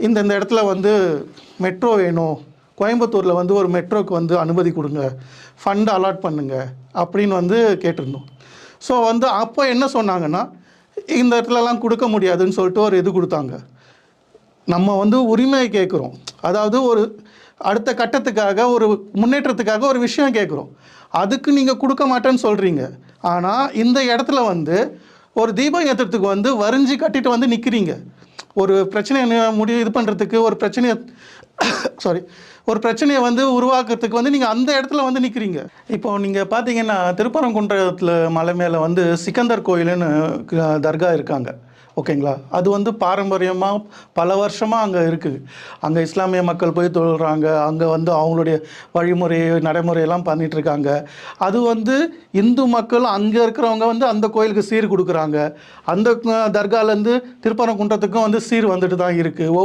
இந்த இடத்துல வந்து மெட்ரோ வேணும், கோயம்புத்தூரில் வந்து ஒரு மெட்ரோக்கு வந்து அனுமதி கொடுங்க, ஃபண்ட் அலாட் பண்ணுங்க அப்படின்னு வந்து கேட்டிருந்தோம். ஸோ வந்து அப்போ என்ன சொன்னாங்கன்னா, இந்த இடத்துலலாம் கொடுக்க முடியாதுன்னு சொல்லிட்டு ஒரு இது கொடுத்தாங்க. நம்ம வந்து உரிமை கேட்குறோம், அதாவது ஒரு அடுத்த கட்டத்துக்காக, ஒரு முன்னேற்றத்துக்காக ஒரு விஷயம் கேட்குறோம். அதுக்கு நீங்கள் கொடுக்க மாட்டேன்னு சொல்கிறீங்க. ஆனால் இந்த இடத்துல வந்து ஒரு தீபம் ஏற்றுறதுக்கு வந்து வரிஞ்சு கட்டிட்டு வந்து நிற்கிறீங்க. ஒரு பிரச்சனையை இது பண்ணுறதுக்கு, ஒரு பிரச்சனையை ஒரு பிரச்சனையை வந்து உருவாக்குறதுக்கு வந்து நீங்கள் அந்த இடத்துல வந்து நிற்கிறீங்க. இப்போ நீங்கள் பார்த்தீங்கன்னா, திருப்பரங்குன்றத்தில் மலை மேலே வந்து சிக்கந்தர் கோயிலுன்னு தர்கா இருக்காங்க, ஓகேங்களா? அது வந்து பாரம்பரியமாக பல வருஷமாக அங்கே இருக்குது. அங்கே இஸ்லாமிய மக்கள் போய் தொழுகிறாங்க. அங்கே வந்து அவங்களுடைய வழிமுறை நடைமுறையெல்லாம் பண்ணிகிட்ருக்காங்க. அது வந்து இந்து மக்கள் அங்கே இருக்கிறவங்க வந்து அந்த கோயிலுக்கு சீர் கொடுக்குறாங்க. அந்த தர்காலேருந்து திருப்பரங்குன்றத்துக்கும் வந்து சீர் வந்துட்டு தான் இருக்குது.